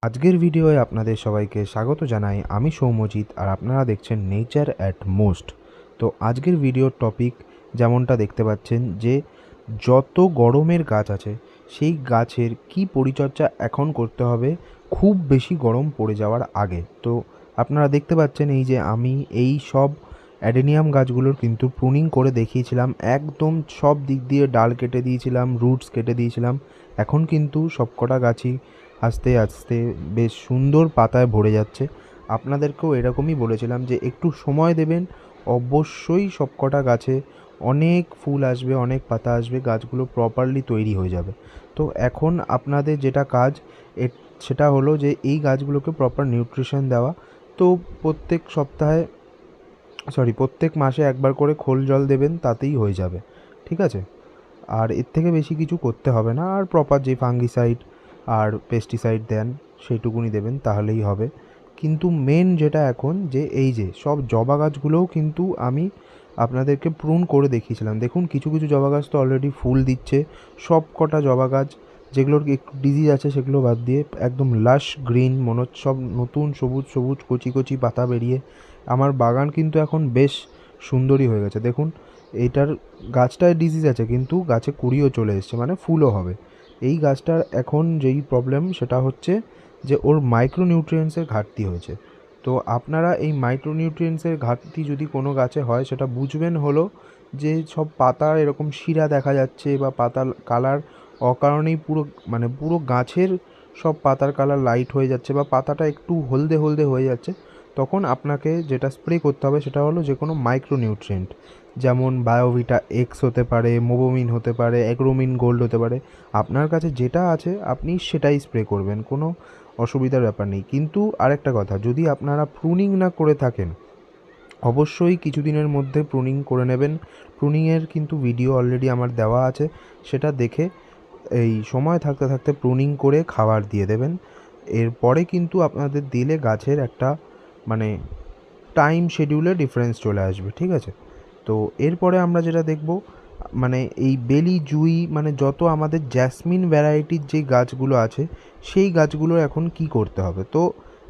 আজকের ভিডিওয়ে আপনাদের সবাইকে স্বাগত জানাই। আমি সৌম্যজিৎ আর আপনারা দেখছেন নেচার অ্যাট মোস্ট। তো আজকের ভিডিওর টপিক যেমনটা দেখতে পাচ্ছেন যে যত গরমের গাছ আছে সেই গাছের কি পরিচর্যা এখন করতে হবে খুব বেশি গরম পড়ে যাওয়ার আগে। তো আপনারা দেখতে পাচ্ছেন এই যে আমি এই সব অ্যাডেনিয়াম গাছগুলোর কিন্তু প্রুনিং করে দেখিয়েছিলাম, একদম সব দিক দিয়ে ডাল কেটে দিয়েছিলাম, রুটস কেটে দিয়েছিলাম। এখন কিন্তু সবকটা গাছই আস্তে আস্তে বেশ সুন্দর পাতায় ভরে যাচ্ছে। আপনাদেরকেও এরকমই বলেছিলাম যে একটু সময় দেবেন, অবশ্যই সবকটা গাছে অনেক ফুল আসবে, অনেক পাতা আসবে, গাছগুলো প্রপারলি তৈরি হয়ে যাবে। তো এখন আপনাদের যেটা কাজ সেটা হলো যে এই গাছগুলোকে প্রপার নিউট্রিশন দেওয়া। তো প্রত্যেক মাসে একবার করে খোল জল দেবেন, তাতেই হয়ে যাবে, ঠিক আছে? আর এর থেকে বেশি কিছু করতে হবে না। আর প্রপার যে ফাঙ্গিসাইড আর পেস্টিসাইড দেন সেইটুকুনি দেবেন, তাহলেই হবে। কিন্তু মেন যেটা এখন যে এই যে সব জবা গাছগুলোও কিন্তু আমি আপনাদেরকে প্রুন করে দেখিয়েছিলাম। দেখুন কিছু কিছু জবা গাছ তো অলরেডি ফুল দিচ্ছে। সব কটা জবা গাছ যেগুলোর একটু ডিজিজ আছে সেগুলো বাদ দিয়ে একদম লাশ গ্রিন মনে হচ্ছে, সব নতুন সবুজ সবুজ কচি কচি পাতা বেরিয়ে আমার বাগান কিন্তু এখন বেশ সুন্দরই হয়ে গেছে। দেখুন এইটার গাছটায় ডিজিজ আছে কিন্তু গাছে কুড়িও চলে এসছে, মানে ফুলও হবে। এই গাছটার এখন যেই প্রবলেম সেটা হচ্ছে যে ওর মাইক্রোনিউট্রিয়েন্টসের ঘাটতি হয়েছে। তো আপনারা এই মাইক্রোনিউট্রিয়েন্টসের ঘাটতি যদি কোনো গাছে হয় সেটা বুঝবেন হলো যে সব পাতা এরকম শিরা দেখা যাচ্ছে বা পাতার কালার অকারণেই পুরো গাছের সব পাতার কালার লাইট হয়ে যাচ্ছে বা পাতাটা একটু হলদে হলদে হয়ে যাচ্ছে। তখন আপনাকে যেটা স্প্রে করতে হবে সেটা হলো যে কোনো মাইক্রোনিউট্রিয়েন্ট, যেমন বায়োভিটা এক্স হতে পারে, মোবোমিন হতে পারে, অ্যাগ্রোমিন গোল্ড হতে পারে। আপনার কাছে যেটা আছে আপনি সেটাই স্প্রে করবেন, কোনো অসুবিধার ব্যাপার নেই। কিন্তু আরেকটা কথা, যদি আপনারা প্রুনিং না করে থাকেন অবশ্যই কিছুদিনের মধ্যে প্রুনিং করে নেবেন। প্রুনিংয়ের কিন্তু ভিডিও অলরেডি আমার দেওয়া আছে, সেটা দেখে এই সময় থাকতে থাকতে প্রুনিং করে খাবার দিয়ে দেবেন। এরপরে কিন্তু আপনাদের দিলে গাছের একটা মানে টাইম শিডিউলে ডিফারেন্স চলে আসবে, ঠিক আছে? তো এরপরে আমরা যেটা দেখব মানে এই বেলি জুই মানে যত আমাদের জ্যাসমিন ভ্যারাইটির যে গাছগুলো আছে সেই গাছগুলো এখন কি করতে হবে। তো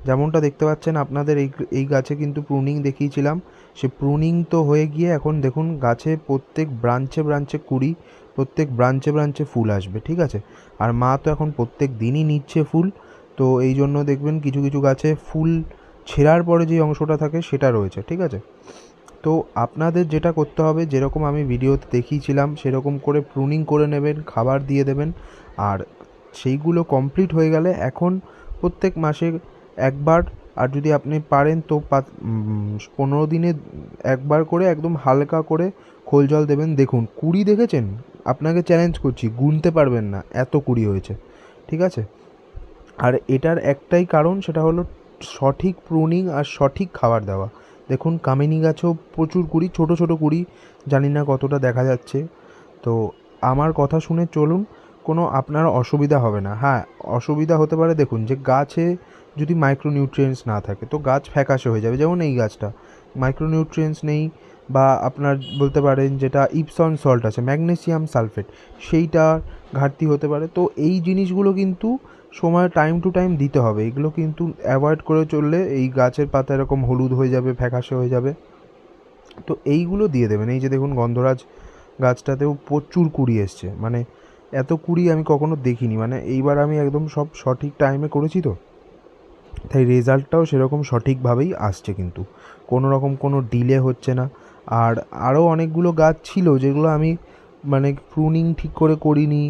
যেমনটা দেখতে পাচ্ছেন আপনাদের এই এই গাছে কিন্তু প্রুনিং দেখিয়েছিলাম, সে প্রুনিং তো হয়ে গিয়ে এখন দেখুন গাছে প্রত্যেক ব্রাঞ্চে ব্রাঞ্চে কুড়ি, প্রত্যেক ব্রাঞ্চে ব্রাঞ্চে ফুল আসবে, ঠিক আছে? আর মা তো এখন প্রত্যেক দিনই নিচ্ছে ফুল। তো এই জন্য দেখবেন কিছু কিছু গাছে ফুল ছেঁড়ার পরে যে অংশটা থাকে সেটা রয়েছে, ঠিক আছে? তো আপনাদের যেটা করতে হবে, যেরকম আমি ভিডিওতে দেখিয়েছিলাম সেরকম করে প্রুনিং করে নেবেন, খাবার দিয়ে দেবেন। আর সেইগুলো কমপ্লিট হয়ে গেলে এখন প্রত্যেক মাসে একবার, আর যদি আপনি পারেন তো 15 দিনে একবার করে একদম হালকা করে খোল জল দেবেন। দেখুন কুড়ি দেখেছেন, আপনাকে চ্যালেঞ্জ করছি গুনতে পারবেন না এত কুড়ি হয়েছে, ঠিক আছে? আর এটার একটাই কারণ, সেটা হলো সঠিক প্রুনিং আর সঠিক খাবার দেওয়া। দেখুন কামিনী গাছেও প্রচুর কুড়ি, ছোট ছোট কুড়ি, জানি না কতটা দেখা যাচ্ছে। তো আমার কথা শুনে চলুন, কোনো আপনার অসুবিধা হবে না। হ্যাঁ, অসুবিধা হতে পারে দেখুন যে গাছে যদি মাইক্রোনিউট্রিয়েন্টস না থাকে তো গাছ ফ্যাকাশে হয়ে যাবে, যেমন এই গাছটা মাইক্রোনিউট্রিয়েন্টস নেই। বা আপনার বলতে পারেন যেটা ইপসন সল্ট আছে, ম্যাগনেসিয়াম সালফেট, সেইটার ঘাটতি হতে পারে। তো এই জিনিসগুলো কিন্তু সময় টাইম টু টাইম দিতে হবে, এগুলো কিন্তু অ্যাভয়েড করে চললে এই গাছের পাতা এরকম হলুদ হয়ে যাবে, ফ্যাকাশে হয়ে যাবে। তো এইগুলো দিয়ে দেবেন। এই যে দেখুন গন্ধরাজ গাছটাতেও প্রচুর কুড়ি এসছে, মানে এত কুড়ি আমি কখনো দেখিনি। মানে এইবার আমি একদম সব সঠিক টাইমে করেছি, তো তাই রেজাল্টটাও সেরকম সঠিকভাবেই আসছে, কিন্তু কোনো রকম কোনো ডিলে হচ্ছে না। আর আরও অনেকগুলো গাছ ছিল যেগুলো আমি মানে প্রুনিং ঠিক করে করিনি,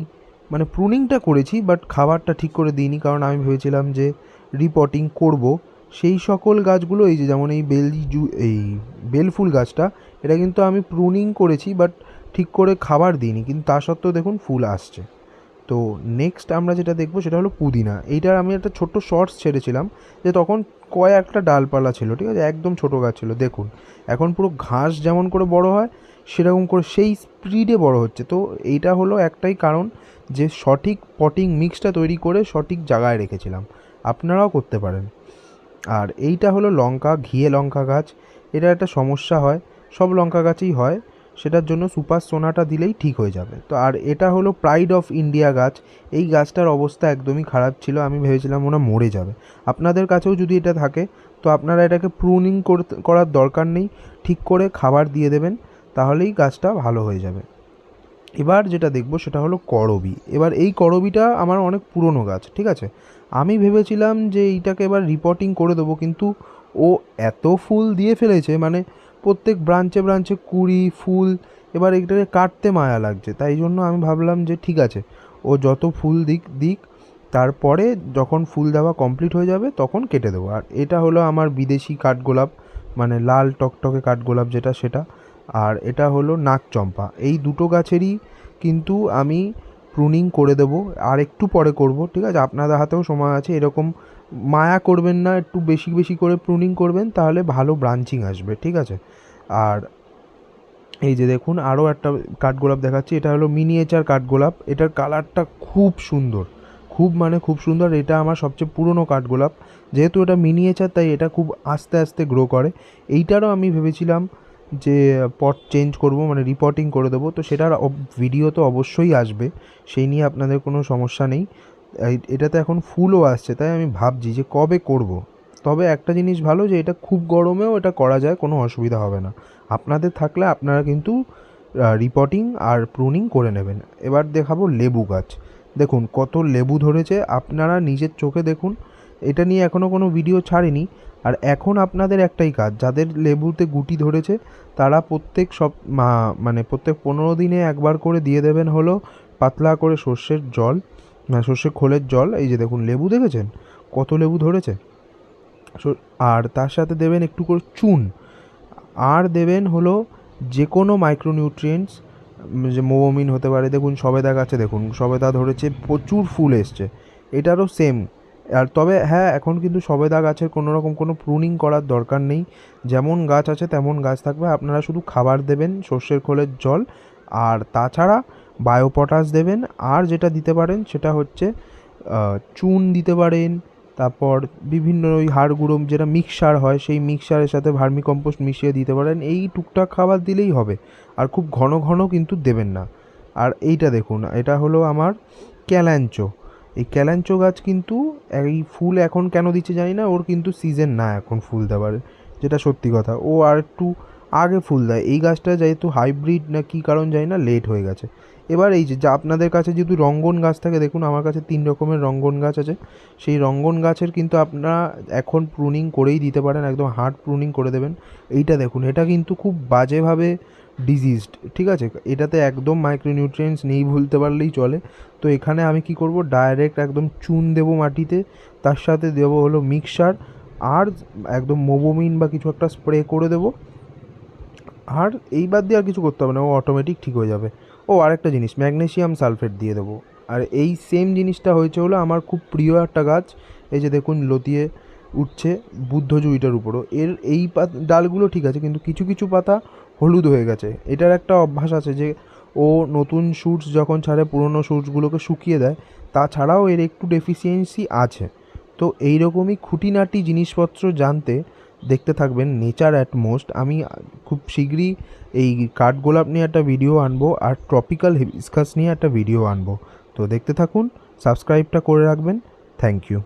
মানে প্রুনিংটা করেছি বাট খাবারটা ঠিক করে দিইনি, কারণ আমি ভেবেছিলাম যে রিপটিং করব। সেই সকল গাছগুলো এই যে যেমন এই বেলফুল গাছটা, এটা কিন্তু আমি প্রুনিং করেছি বাট ঠিক করে খাবার দিইনি, কিন্তু তা সত্ত্বেও দেখুন ফুল আসছে। তো নেক্সট আমরা যেটা দেখবো সেটা হলো পুদিনা। এইটার আমি একটা ছোট্ট শর্টস ছেড়েছিলাম যে তখন কয়েকটা ডালপালা ছিল, ঠিক আছে, একদম ছোটো গাছ ছিল। দেখুন এখন পুরো ঘাস যেমন করে বড় হয় সেরকম করে সেই স্পিডে বড় হচ্ছে। তো এইটা হলো একটাই কারণ যে সঠিক পটিং মিক্সটা তৈরি করে সঠিক জায়গায় রেখেছিলাম, আপনারাও করতে পারেন। আর এইটা হলো লঙ্কা, ঘিয়ে লঙ্কা গাছ। এটা একটা সমস্যা হয়, সব লঙ্কা গাছেই হয়, সেটার জন্য সুপার সোনাটা দিলেই ঠিক হয়ে যাবে। তো আর এটা হলো প্রাইড অফ ইন্ডিয়া গাছ। এই গাছটার অবস্থা একদমই খারাপ ছিল, আমি ভেবেছিলাম ওরা মরে যাবে। আপনাদের কাছেও যদি এটা থাকে তো আপনারা এটাকে প্রুনিং করার দরকার নেই, ঠিক করে খাবার দিয়ে দেবেন, তাহলেই গাছটা ভালো হয়ে যাবে। এবার যেটা দেখব সেটা হলো করবি। এবার এই করবিটা আমার অনেক পুরনো গাছ, ঠিক আছে। আমি ভেবেছিলাম যে এইটাকে এবার রিপোর্টিং করে দেবো, কিন্তু ও এত ফুল দিয়ে ফেলেছে, মানে প্রত্যেক ব্রাঞ্চে ব্রাঞ্চে কুড়ি ফুল। এবার এটাকে কাটতে মায়া লাগছে, তাই জন্য আমি ভাবলাম যে ঠিক আছে, ও যত ফুল দিক দিক, তারপরে যখন ফুল দেওয়া কমপ্লিট হয়ে যাবে তখন কেটে দেবো। আর এটা হলো আমার বিদেশি কাঠগোলাপ, মানে লাল টকটকে কাঠগোলাপ যেটা, সেটা। আর এটা হলো নাগচম্পা। এই দুটো গাছেরই কিন্তু আমি প্রুনিং করে দেবো, আর একটু পরে করব, ঠিক আছে। আপনাদের হাতেও সময় আছে, এরকম মায়া করবেন না, একটু বেশি বেশি করে প্রুনিং করবেন, তাহলে ভালো ব্রাঞ্চিং আসবে, ঠিক আছে। আর এই যে দেখুন আরও একটা কাঠগোলাপ দেখাচ্ছি, এটা হলো মিনিয়েচার কাঠগোলাপ। এটার কালারটা খুব সুন্দর, খুব মানে খুব সুন্দর। এটা আমার সবচেয়ে পুরনো কাঠগোলাপ, যেহেতু এটা মিনিয়েচার তাই এটা খুব আস্তে আস্তে গ্রো করে। এইটারও আমি ভেবেছিলাম যে পট চেঞ্জ করব, মানে রিপোর্টিং করে দেবো, তো সেটার ভিডিও তো অবশ্যই আসবে, সেই নিয়ে আপনাদের কোনো সমস্যা নেই। এটাতে এখন ফুলও আসছে, তাই আমি ভাবছি যে কবে করব। তবে একটা জিনিস ভালো, যে এটা খুব গরমেও এটা করা যায়, কোনো অসুবিধা হবে না। আপনাদের থাকলে আপনারা কিন্তু রিপোর্টিং আর প্রুনিং করে নেবেন। এবার দেখাবো লেবু গাছ। দেখুন কত লেবু ধরেছে, আপনারা নিজের চোখে দেখুন। এটা নিয়ে এখনও কোনো ভিডিও ছাড়িনি। আর এখন আপনাদের একটাই কাজ, যাদের লেবুতে গুটি ধরেছে তারা প্রত্যেক মানে প্রত্যেক 15 দিনে একবার করে দিয়ে দেবেন হলো পাতলা করে সর্ষের জল, মানে সর্ষের খোলের জল। এই যে দেখুন লেবু দেখেছেন কত লেবু ধরেছে। আর তার সাথে দেবেন একটু করে চুন, আর দেবেন হলো যে কোনো মাইক্রোনিউট্রিয়েন্টস, যে মোবোমিন হতে পারে। দেখুন সবেদা গাছে দেখুন সবেদা ধরেছে, প্রচুর ফুল এসছে। এটারও সেম। আর তবে হ্যাঁ, এখন কিন্তু সবেদা গাছের কোনো রকম কোনো প্রুনিং করার দরকার নেই, যেমন গাছ আছে তেমন গাছ থাকবে। আপনারা শুধু খাবার দেবেন সর্ষের খোলের জল, আর তাছাড়া বায়োপটাশ দেবেন। আর যেটা দিতে পারেন সেটা হচ্ছে চুন দিতে পারেন, তারপর বিভিন্ন ওই হাড় গুঁড়ো যেটা মিক্সচার হয়, সেই মিক্সচারের সাথে ভার্মি কম্পোস্ট মিশিয়ে দিতে পারেন। এই টুকটাক খাবার দিলেই হবে, আর খুব ঘন ঘন কিন্তু দেবেন না। আর এইটা দেখুন, এটা হলো আমার ক্যালাঞ্চো। এই ক্যালাঞ্চো গাছ কিন্তু এই ফুল এখন কেন দিচ্ছে জানি না, ওর কিন্তু সিজন না এখন ফুল দেওয়ার, যেটা সত্যি কথা। ও আর একটু আগে ফুল দেয়। এই গাছটা যেহেতু হাইব্রিড না কী কারণ জানি না, লেট হয়ে গেছে। এবার এই যে যা আপনাদের কাছে যদি রঙ্গন গাছ থাকে, দেখুন আমার কাছে 3 রকমের রঙ্গন গাছ আছে। সেই রঙ্গন গাছের কিন্তু আপনারা এখন প্রুনিং করেই দিতে পারেন, একদম হার্ড প্রুনিং করে দেবেন। এইটা দেখুন, এটা কিন্তু খুব বাজেভাবে ডিজিজড, ঠিক আছে। এটাতে একদম মাইক্রোনিউট্রিয়েন্টস নেই বলতে পারলেই চলে। তো এখানে আমি কি করব, ডাইরেক্ট একদম চুন দেবো মাটিতে, তার সাথে দেবো হলো মিক্সচার, আর একদম মোবোমিন বা কিছু একটা স্প্রে করে দেবো। আর এই বাদ দিয়ে আর কিছু করতে হবে না, ও অটোমেটিক ঠিক হয়ে যাবে। ও আরেকটা জিনিস, ম্যাগনেসিয়াম সালফেট দিয়ে দেবো। আর এই সেম জিনিসটা হয়েছে হলো আমার খুব প্রিয় একটা গাছ, এই যে দেখুন লতিয়ে উঠছে বুদ্ধজুইটার উপরও। এই ডালগুলো ঠিক আছে, কিন্তু কিছু কিছু পাতা হলুদ হয়ে গেছে। এটার একটা অভ্যাস আছে যে ও নতুন শুটস যখন ছাড়ে পুরনো শুটসগুলোকে শুকিয়ে দেয়। তাছাড়াও এর একটু ডেফিসিয়েন্সি আছে। তো এইরকমই খুঁটিনাটি জিনিসপত্র জানতে দেখতে থাকবেন নেচার অ্যাট মোস্ট। আমি খুব শীঘ্রই এই কাঠগোলাপ নিয়ে একটা ভিডিও আনবো, আর ট্রপিক্যাল হিবিস্কাস নিয়ে একটা ভিডিও আনবো। তো দেখতে থাকুন, সাবস্ক্রাইবটা করে রাখবেন। Thank you.